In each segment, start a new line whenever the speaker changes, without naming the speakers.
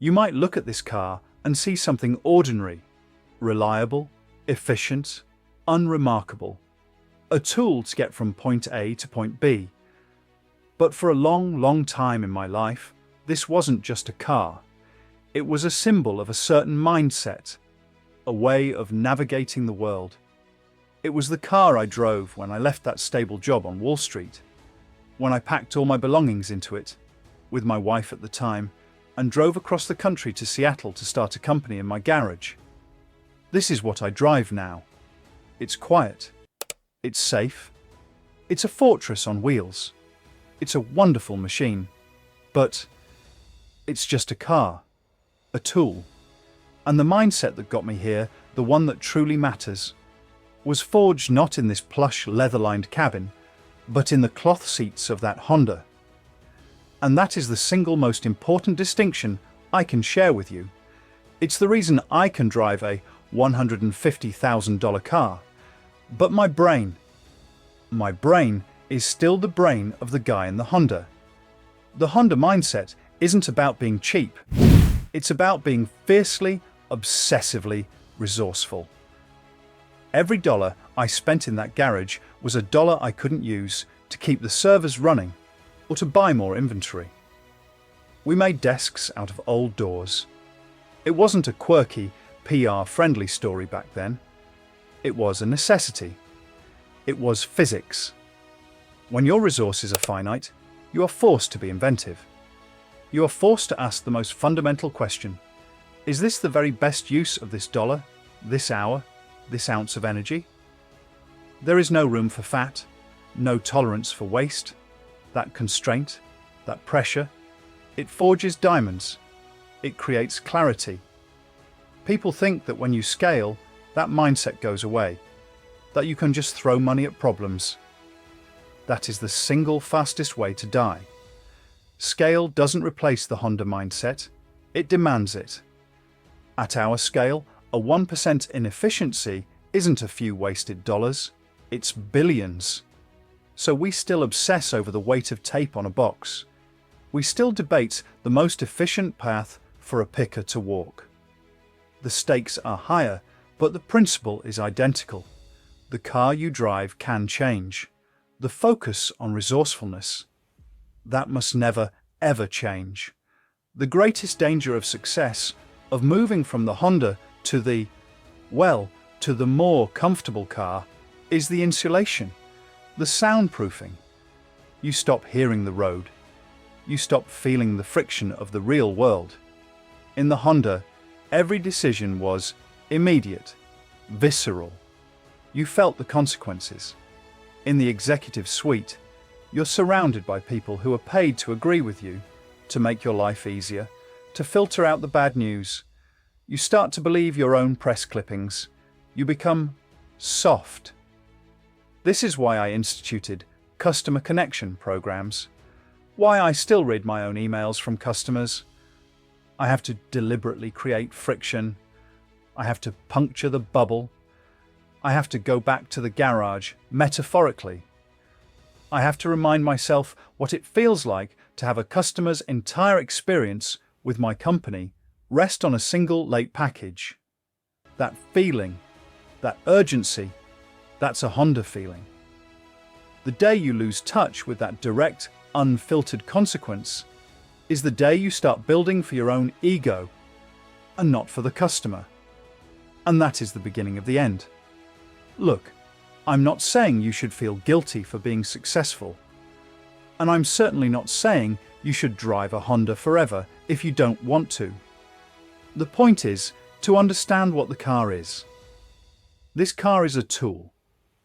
You might look at this car and see something ordinary, reliable, efficient, unremarkable. A tool to get from point A to point B. But for a long time in my life, this wasn't just a car. It was a symbol of a certain mindset, a way of navigating the world. It was the car I drove when I left that stable job on Wall Street, when I packed all my belongings into it, with my wife at the time, and drove across the country to Seattle to start a company in my garage. This is what I drive now. It's quiet. It's safe. It's a fortress on wheels. It's a wonderful machine. But it's just a car, a tool. And the mindset that got me here, the one that truly matters, was forged not in this plush leather-lined cabin, but in the cloth seats of that Honda. And that is the single most important distinction I can share with you. It's the reason I can drive a $150,000 car. But my brain is still the brain of the guy in the Honda. The Honda mindset isn't about being cheap. It's about being fiercely, obsessively resourceful. Every dollar I spent in that garage was a dollar I couldn't use to keep the servers running or to buy more inventory. We made desks out of old doors. It wasn't a quirky, PR-friendly story back then. It was a necessity. It was physics. When your resources are finite, you are forced to be inventive. You are forced to ask the most fundamental question: is this the very best use of this dollar, this hour, this ounce of energy? There is no room for fat, no tolerance for waste. That constraint, that pressure, it forges diamonds. It creates clarity. People think that when you scale, that mindset goes away, that you can just throw money at problems. That is the single fastest way to die. Scale doesn't replace the Honda mindset, it demands it. At our scale, a 1% inefficiency isn't a few wasted dollars, it's billions. So we still obsess over the weight of tape on a box. We still debate the most efficient path for a picker to walk. The stakes are higher, but the principle is identical. The car you drive can change. The focus on resourcefulness, that must never, ever change. The greatest danger of success, of moving from the Honda to the more comfortable car, is the insulation, the soundproofing. You stop hearing the road. You stop feeling the friction of the real world. In the Honda, every decision was immediate, visceral. You felt the consequences. In the executive suite, you're surrounded by people who are paid to agree with you, to make your life easier, to filter out the bad news. You start to believe your own press clippings. You become soft. This is why I instituted customer connection programs, why I still read my own emails from customers. I have to deliberately create friction. I have to puncture the bubble. I have to go back to the garage, metaphorically. I have to remind myself what it feels like to have a customer's entire experience with my company rest on a single late package. That feeling, that urgency, that's a Honda feeling. The day you lose touch with that direct, unfiltered consequence is the day you start building for your own ego and not for the customer. And that is the beginning of the end. Look, I'm not saying you should feel guilty for being successful. And I'm certainly not saying you should drive a Honda forever if you don't want to. The point is to understand what the car is. This car is a tool.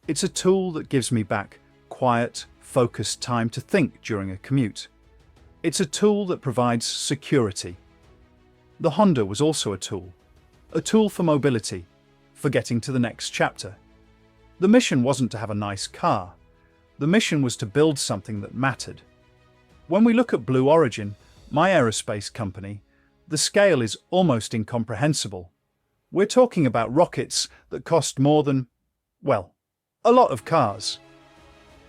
It's a tool that gives me back quiet, focused time to think during a commute. It's a tool that provides security. The Honda was also a tool for mobility, for getting to the next chapter. The mission wasn't to have a nice car. The mission was to build something that mattered. When we look at Blue Origin, my aerospace company, the scale is almost incomprehensible. We're talking about rockets that cost more than, well, a lot of cars.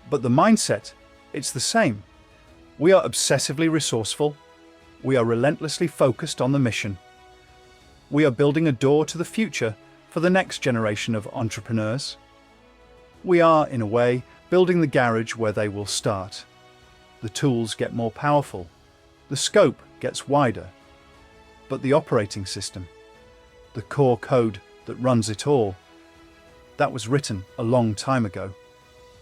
But the mindset, it's the same. We are obsessively resourceful. we are relentlessly focused on the mission. We are building a door to the future for the next generation of entrepreneurs. We are, in a way, building the garage where they will start. The tools get more powerful. The scope gets wider. But the operating system, the core code that runs it all, that was written a long time ago,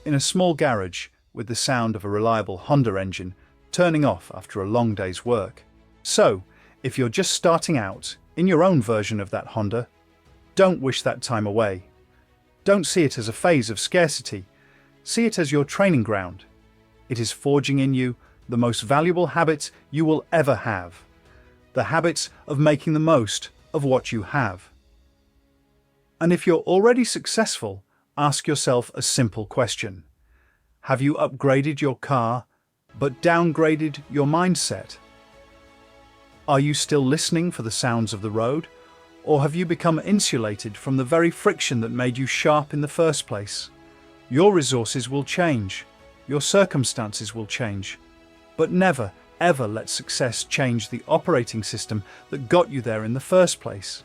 in a small garage with the sound of a reliable Honda engine turning off after a long day's work. So, if you're just starting out in your own version of that Honda, don't wish that time away. Don't see it as a phase of scarcity. See it as your training ground. It is forging in you the most valuable habit you will ever have. The habit of making the most of what you have. And if you're already successful, ask yourself a simple question. Have you upgraded your car, but downgraded your mindset? Are you still listening for the sounds of the road, or have you become insulated from the very friction that made you sharp in the first place? Your resources will change, your circumstances will change, but never, ever let success change the operating system that got you there in the first place.